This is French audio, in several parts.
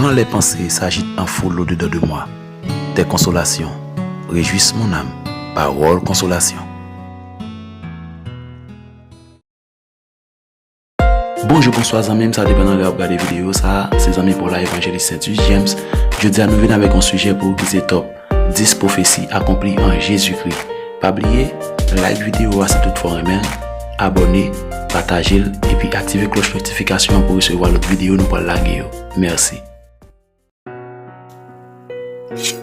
Quand les pensées s'agitent en foule au-dedans de moi, tes consolations réjouissent mon âme. Parole consolation. Bonjour, bonsoir amis, ça dépend de regarder la vidéo, ça c'est amis pour l'évangéliste Saint James. Je dis à nous venir avec un sujet pour qui c'est top 10 prophéties accomplies en Jésus-Christ. Pas oublier, like vidéo si toutefois aimé, abonnez, partagez et puis activez la cloche notification pour recevoir l'autre vidéo nous pour la guerre. Merci.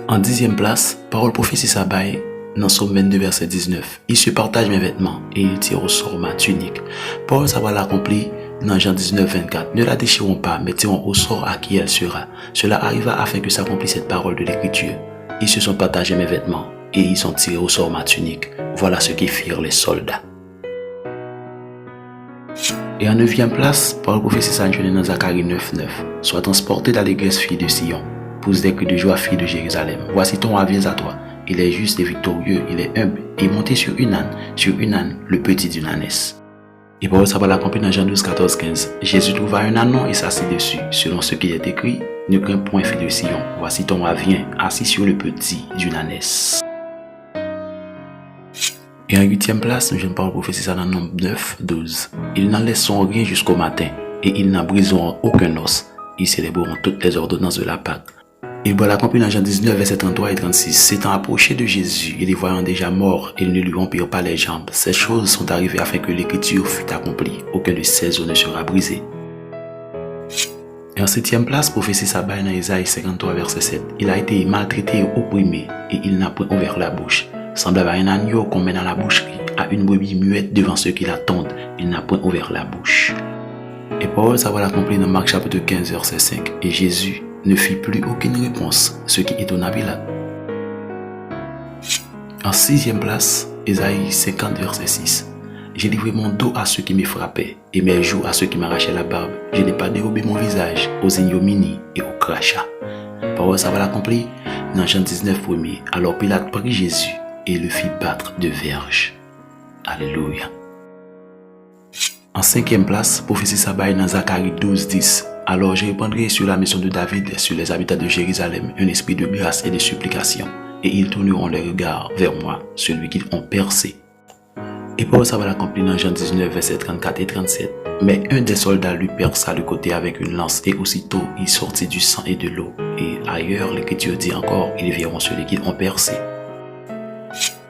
En 10e place, parole prophétie Sabaï, dans Somme 22 verset 19. Il se partage mes vêtements et il tire au sort ma tunique. Paul savoir l'accompli dans Jean 19 24. Ne la déchirons pas, mais tirons au sort à qui elle sera. Cela arriva afin que s'accomplisse cette parole de l'écriture. Ils se sont partagés mes vêtements et ils sont tirés au sort ma tunique. Voilà ce qui firent les soldats. Et en 9e place, parole prophétie Saint-Jean dans Zacharie 9:9. Sois transporté dans l'église fille de Sion. Pousse des cris de joie, fille de Jérusalem. Voici ton roi vient à toi. Il est juste et victorieux, il est humble, et monté sur une âne, le petit d'une ânesse. Et pour ça va l'accomplir dans Jean 12, 14, 15. Jésus trouva un ânon et s'assit dessus. Selon ce qui est écrit, ne crains point, fille de Sion. Voici ton roi vient, assis sur le petit d'une ânesse. Et en 8e place, je ne parle prophétie ça dans Nombre 9, 12. Ils n'en laisseront rien jusqu'au matin, et ils n'en briseront aucun os. Ils célébreront toutes les ordonnances de la Pâque. Il voit l'accomplir dans Jean 19, verset 33 et 36. S'étant approché de Jésus et les voyant déjà morts, ils ne lui rompirent pas les jambes. Ces choses sont arrivées afin que l'écriture fût accomplie. Aucun de ces os ne sera brisé. Et en 7e place, prophétie Sabaï dans Isaïe 53, verset 7. Il a été maltraité et opprimé, et il n'a point ouvert la bouche. Semblable à un agneau qu'on met dans la boucherie, à une brebis muette devant ceux qui l'attendent, il n'a point ouvert la bouche. Et Paul, ça va l'accomplir dans Marc chapitre 15, verset 5. Et Jésus ne fit plus aucune réponse, ce qui étonna Pilate. En 6e place, Isaïe 50, verset 6. J'ai livré mon dos à ceux qui me frappaient, et mes joues à ceux qui m'arrachaient la barbe. Je n'ai pas dérobé mon visage aux ignominies et aux crachats. Parole, ça va l'accomplir dans Jean 19, 1er. Alors Pilate prit Jésus et le fit battre de verges. Alléluia. En 5e place, prophétie Sabaï dans Zacharie 12, 10. Alors je répandrai sur la maison de David et sur les habitants de Jérusalem un esprit de grâce et de supplication, et ils tourneront les regards vers moi, celui qu'ils ont percé. Et Paul ça va l'accomplir dans Jean 19, versets 34 et 37. Mais un des soldats lui perça le côté avec une lance, et aussitôt il sortit du sang et de l'eau. Et ailleurs, l'Écriture dit encore, ils verront celui qu'ils ont percé.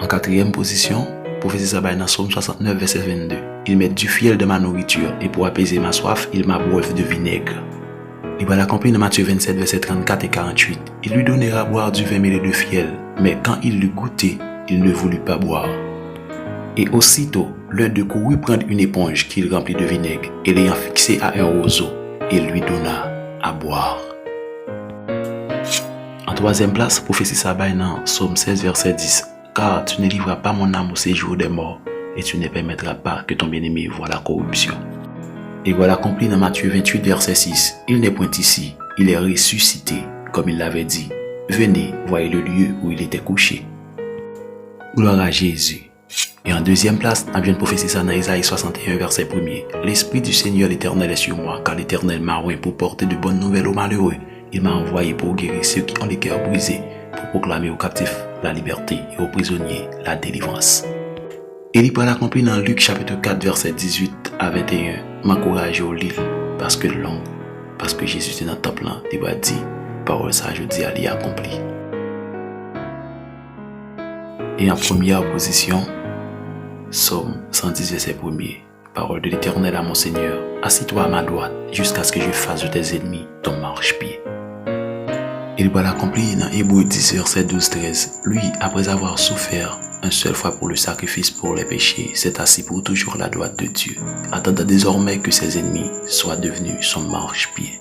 En 4e position, prophétie Sabaï dans Somme 69, verset 22. Il met du fiel de ma nourriture, et pour apaiser ma soif, il m'abreuve de vinaigre. Il va l'accomplir dans Matthieu 27, verset 34 et 48. Il lui donnera à boire du vin mêlé de fiel, mais quand il l'eut goûté, il ne voulut pas boire. Et aussitôt, l'un de courut prendre une éponge qu'il remplit de vinaigre, et l'ayant fixée à un roseau, il lui donna à boire. En 3e place, prophétie Sabaï dans Somme 16, verset 10. Car tu ne livreras pas mon âme au séjour des morts, et tu ne permettras pas que ton bien-aimé voie la corruption. Et voilà accompli dans Matthieu 28, verset 6. Il n'est point ici, il est ressuscité, comme il l'avait dit. Venez, voyez le lieu où il était couché. Gloire à Jésus. Et en 2e place, on vient de prophétie ça dans Isaïe 61, verset 1er. L'Esprit du Seigneur l'Éternel est sur moi, car l'Éternel m'a oint pour porter de bonnes nouvelles aux malheureux. Il m'a envoyé pour guérir ceux qui ont les cœurs brisés, pour proclamer aux captifs la liberté et aux prisonniers la délivrance. Et il va l'accomplir dans Luc chapitre 4, verset 18 à 21. M'encourage au lit, parce que Jésus est dans le temple là, il va dire, parole ça je dis à l'y accompli. Et en première position, Somme 110, verset 1er. Parole de l'Éternel à mon Seigneur, assis-toi à ma droite, jusqu'à ce que je fasse de tes ennemis ton marchepied. Il va l'accomplir dans Hébreux 10, verset 12-13. Lui, après avoir souffert une seule fois pour le sacrifice pour les péchés, s'est assis pour toujours à la droite de Dieu, attendant désormais que ses ennemis soient devenus son marchepied.